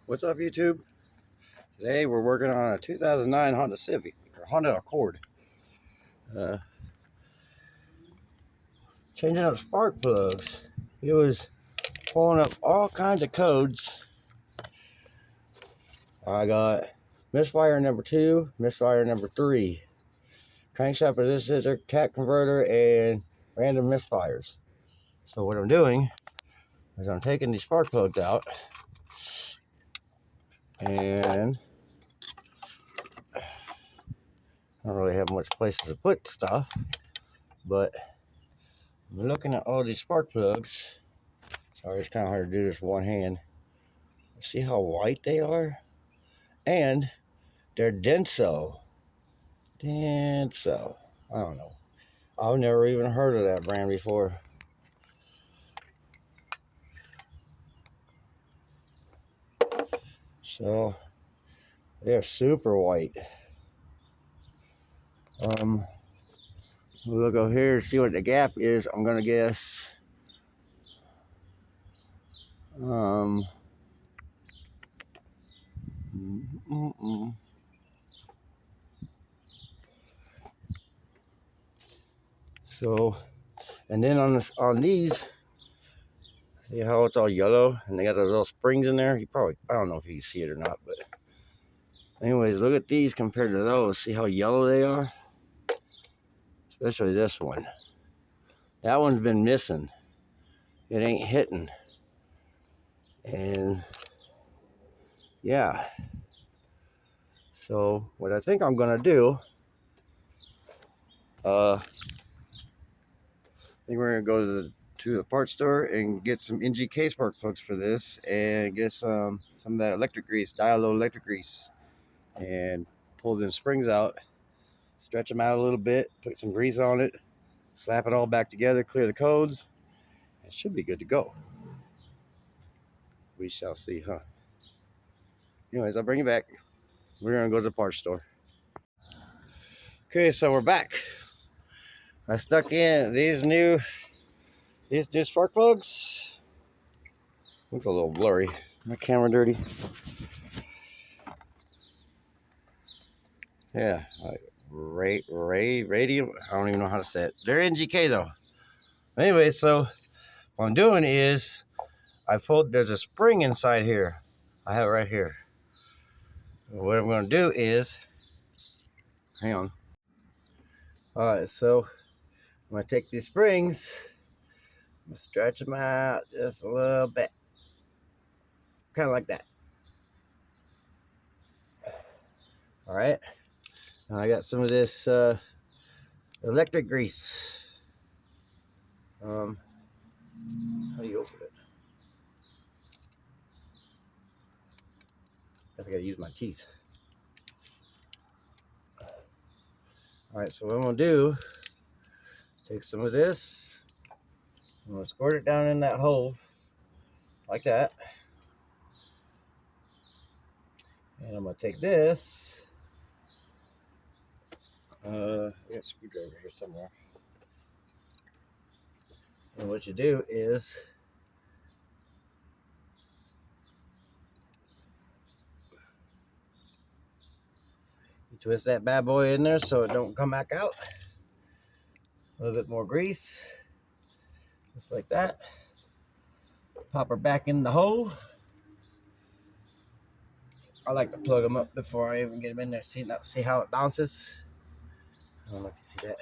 What's up, YouTube? Today we're working on a 2009 Honda Civic or Honda Accord. Changing up spark plugs. It was pulling up all kinds of codes. I got misfire number 2, misfire number 3, crankshaft resistor, cat converter, and random misfires. So what I'm doing is I'm taking these spark plugs out, and I don't really have much places to put stuff, but I'm looking at all these spark plugs. Sorry, it's kind of hard to do this with one hand. See how white they are? And they're Denso. Denso. I don't know. I've never even heard of that brand before. So they're super white. We'll go here and see what the gap is. I'm gonna guess So, and then on these, see how it's all yellow and they got those little springs in there? I don't know if you can see it or not, but anyways, look at these compared to those. See how yellow they are? Especially this one. That one's been missing. It ain't hitting. And yeah. So what I think I'm gonna do, I think we're gonna go to the parts store and get some NGK spark plugs for this, and get some of that electric grease, dial electric grease, and pull them springs out, stretch them out a little bit, put some grease on it, slap it all back together, clear the codes. It should be good to go. We shall see, huh? Anyways, I'll bring you back. We're gonna go to the parts store. Okay, so we're back. I stuck in these new spark plugs. Looks a little blurry. My camera dirty. Yeah, like radium. I don't even know how to say it. They're NGK though. Anyway, so what I'm doing is there's a spring inside here. I have it right here. What I'm gonna do is, hang on. All right, so I'm gonna take these springs, I'm gonna stretch them out just a little bit, kind of like that. All right, and I got some of this electric grease. How do you open it? Guess I gotta use my teeth. All right, so what I'm gonna do is take some of this, I'm gonna squirt it down in that hole like that, and I'm gonna take this. I got a screwdriver here somewhere. And what you do is you twist that bad boy in there so it don't come back out. A little bit more grease, just like that. Pop her back in the hole. I like to plug them up before I even get them in there. See how it bounces? I don't know if you see that.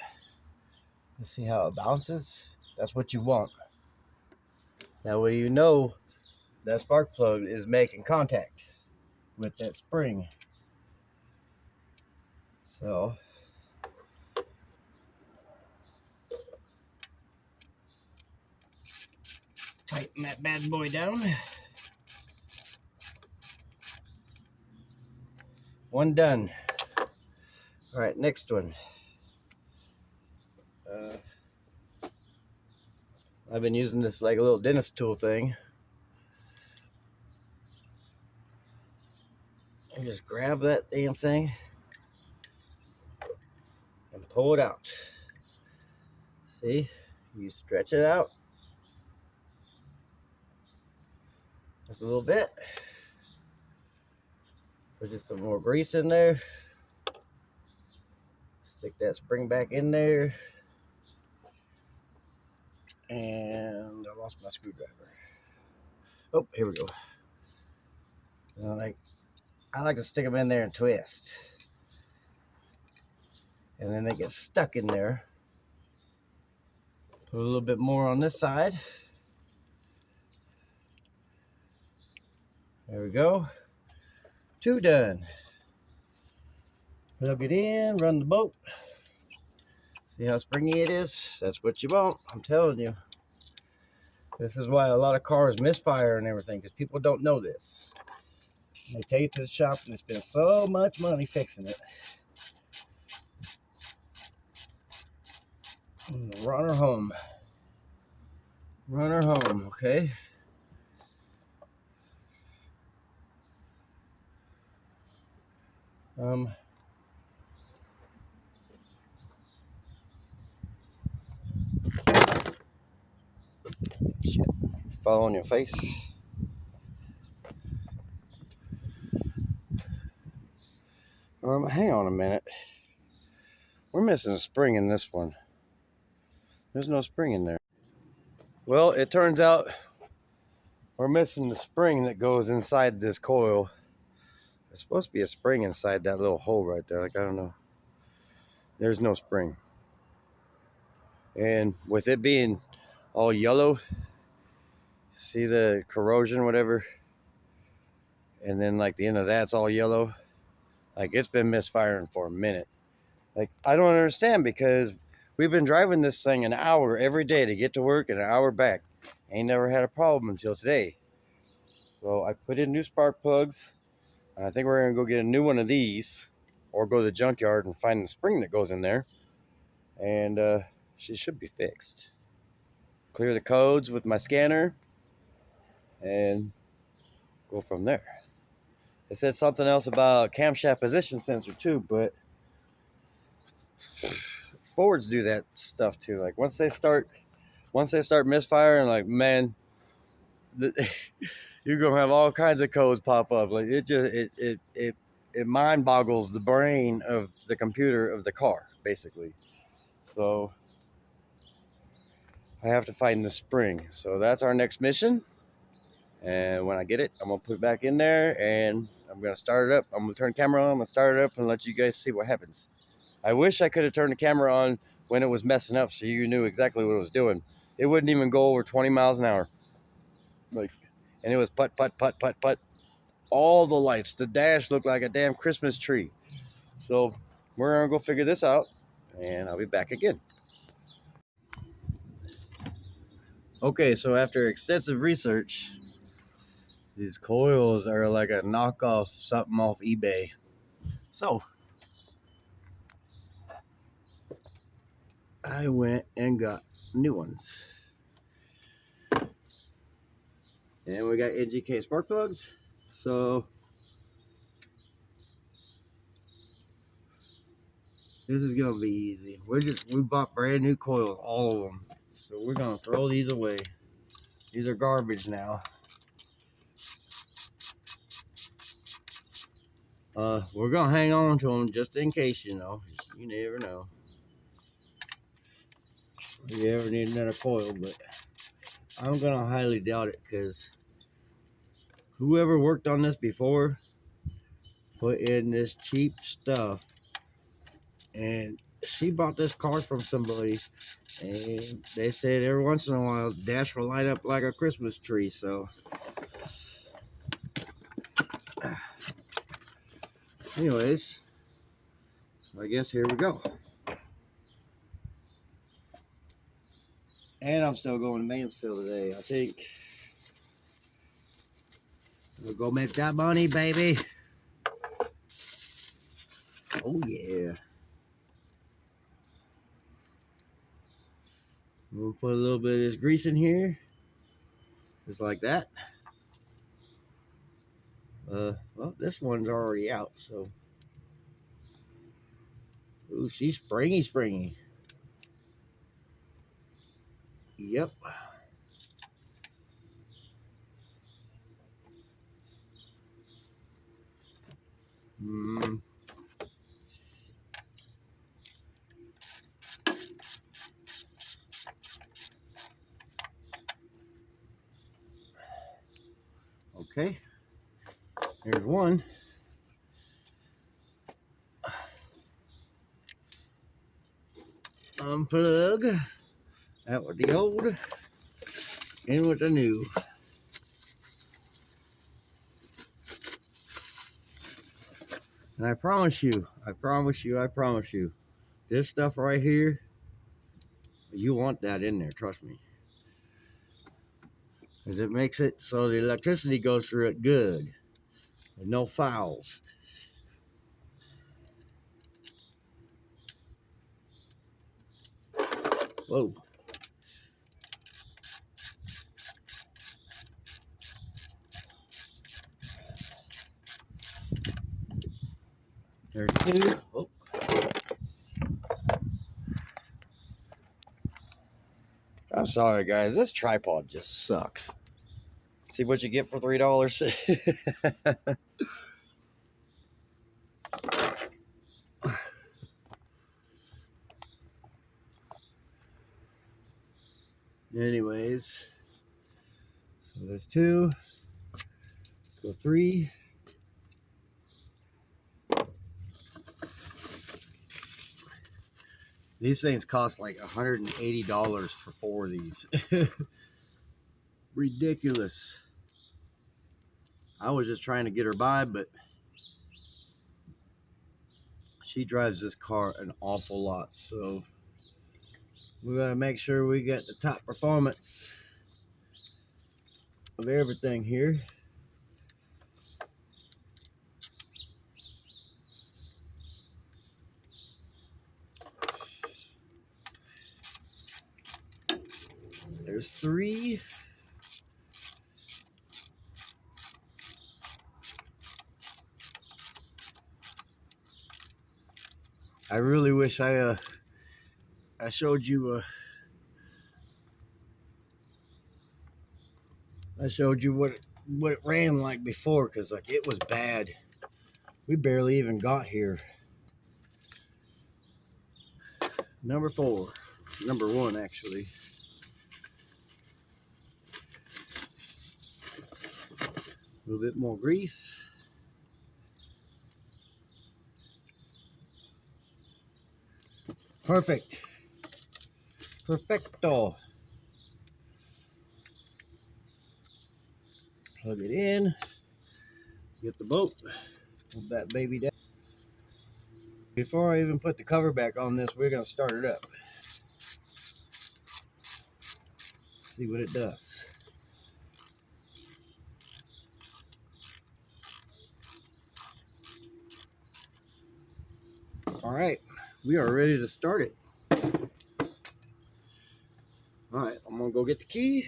You see how it bounces? That's what you want. That way you know that spark plug is making contact with that spring. So tighten that bad boy down. One done. All right, next one. I've been using this like a little dentist tool thing. And just grab that damn thing and pull it out. See, you stretch it out just a little bit. Put just some more grease in there. Stick that spring back in there. And I lost my screwdriver. Oh, here we go. I like to stick them in there and twist. And then they get stuck in there. Put a little bit more on this side. There we go. 2 done. Plug it in, run the bolt. See how springy it is? That's what you want, I'm telling you. This is why a lot of cars misfire and everything, because people don't know this. They take it to the shop and they spend so much money fixing it. Run her home. Run her home, okay? Shit. Fall on your face. Hang on a minute. We're missing a spring in this one. There's no spring in there. Well, it turns out we're missing the spring that goes inside this coil. There's supposed to be a spring inside that little hole right there. Like, I don't know. There's no spring. And with it being all yellow, see the corrosion, whatever? And then like the end of that's all yellow. Like, it's been misfiring for a minute. Like, I don't understand, because we've been driving this thing an hour every day to get to work and an hour back. Ain't never had a problem until today. So I put in new spark plugs. And I think we're gonna go get a new one of these, or go to the junkyard and find the spring that goes in there. And she should be fixed. Clear the codes with my scanner and go from there. It said something else about camshaft position sensor too, but Fords do that stuff too. Like, once they start misfiring, like, man, you're gonna have all kinds of codes pop up. Like, it mind boggles the brain of the computer of the car, basically. So I have to find the spring. So that's our next mission. And when I get it, I'm gonna put it back in there and I'm gonna start it up. I'm gonna turn the camera on, I'm gonna start it up and let you guys see what happens. I wish I could have turned the camera on when it was messing up so you knew exactly what it was doing. It wouldn't even go over 20 miles an hour. Like, and it was putt, putt, putt, putt, putt. All the lights, the dash looked like a damn Christmas tree. So we're gonna go figure this out and I'll be back again. Okay, so after extensive research, these coils are like a knockoff something off eBay. So I went and got new ones. And we got NGK spark plugs. So this is gonna be easy. We bought brand new coils, all of them. So we're gonna throw these away. These are garbage now. We're gonna hang on to them just in case, you know. You never know. If you ever need another coil, but I'm gonna highly doubt it, because whoever worked on this before put in this cheap stuff, and she bought this car from somebody, and they said every once in a while dash will light up like a Christmas tree. So anyways, so I guess here we go. And I'm still going to Mansfield today. I think we'll go make that money, baby. Oh yeah. We'll put a little bit of this grease in here, just like that. Well, this one's already out, so. Ooh, she's springy. Yep. Mm. Okay, here's one. Unplug out with the old, in with the new. And I promise you, this stuff right here, you want that in there, trust me. Because it makes it so the electricity goes through it good. With no fouls. Whoa. There's two. Oh. I'm sorry, guys. This tripod just sucks. See what you get for $3? Anyways, so there's two. Let's go three. These things cost like $180 for 4 of these. Ridiculous. I was just trying to get her by, but she drives this car an awful lot, so we gotta make sure we get the top performance of everything here. There's 3. I really wish I showed you what it ran like before, because like it was bad. We barely even got here. Number 4, number 1 actually. A little bit more grease. Perfect. Perfecto. Plug it in. Get the bolt. Hold that baby down. Before I even put the cover back on this, we're going to start it up. See what it does. All right, we are ready to start it. All right, I'm going to go get the key.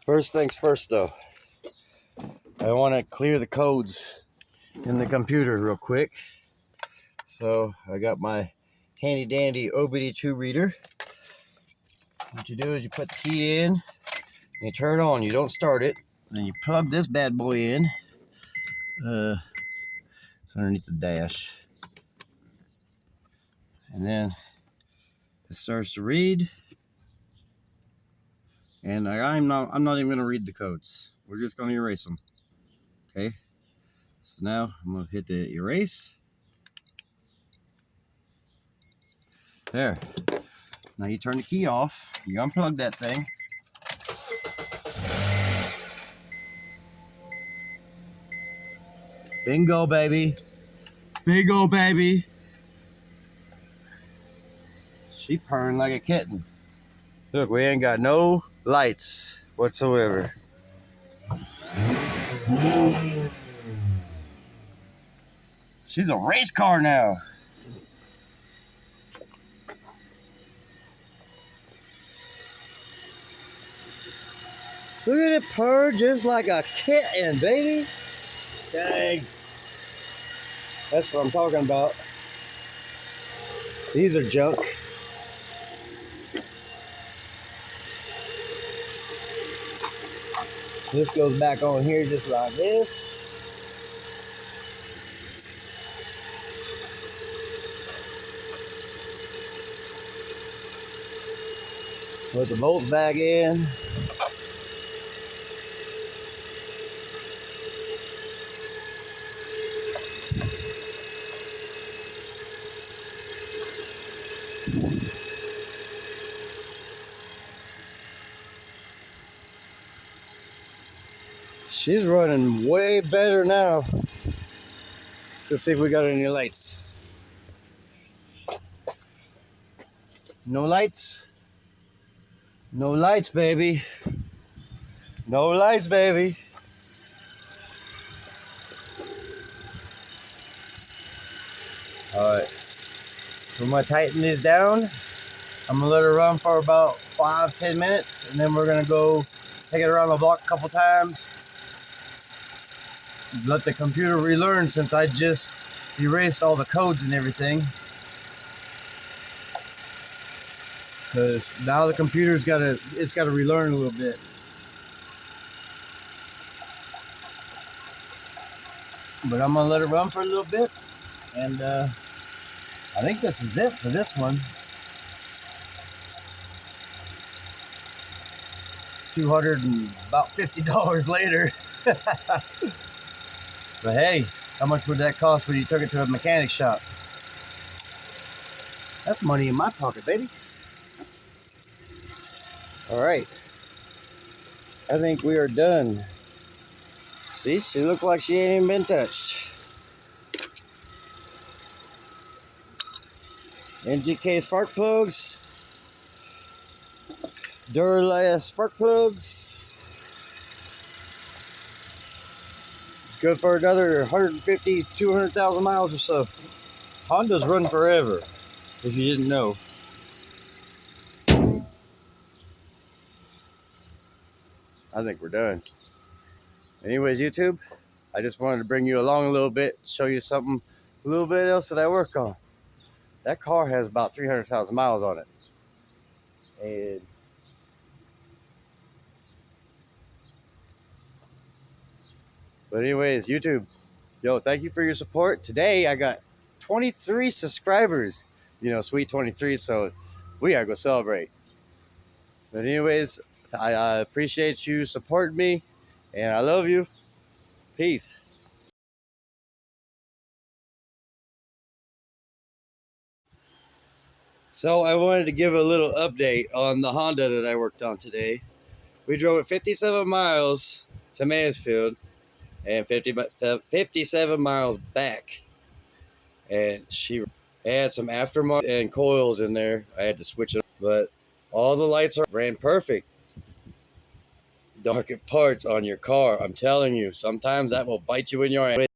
First things first, though. I want to clear the codes in the computer real quick. So I got my handy dandy OBD2 reader. What you do is you put the key in, you turn it on, you don't start it, then you plug this bad boy in. It's underneath the dash. And then it starts to read. And I'm not even gonna read the codes. We're just gonna erase them. Okay. So now I'm gonna hit the erase. There. Now you turn the key off. You unplug that thing. Bingo, baby. Bingo, baby. She purring like a kitten. Look, we ain't got no lights whatsoever. She's a race car now. Look at it purr just like a kitten, baby. Dang. That's what I'm talking about. These are junk. This goes back on here just like this. Put the bolts back in. She's running way better now. Let's go see if we got any lights. No lights? No lights, baby. No lights, baby. Alright. So I'm gonna tighten this down. I'm gonna let her run for about 5-10 minutes, and then we're gonna go take it around the block a couple times. Let the computer relearn since I just erased all the codes and everything. Because now the computer's gotta relearn a little bit. But I'm gonna let it run for a little bit, and I think this is it for this one. $250 later. But hey, how much would that cost when you took it to a mechanic shop? That's money in my pocket, baby. All right, I think we are done. See, she looks like she ain't even been touched. NGK spark plugs, Duralast spark plugs. Good for another 150, 200,000 miles or so. Hondas run forever, if you didn't know. I think we're done. Anyways, YouTube, I just wanted to bring you along a little bit, show you something, a little bit else that I work on. That car has about 300,000 miles on it. And but anyways, YouTube, yo, thank you for your support. Today I got 23 subscribers. You know, sweet 23, so we gotta go celebrate. But anyways, I appreciate you supporting me, and I love you. Peace. So I wanted to give a little update on the Honda that I worked on today. We drove it 57 miles to Mansfield and 57 miles back. And she had some aftermarket and coils in there. I had to switch it, but all the lights ran perfect. Dark parts on your car, I'm telling you, sometimes that will bite you in your ass.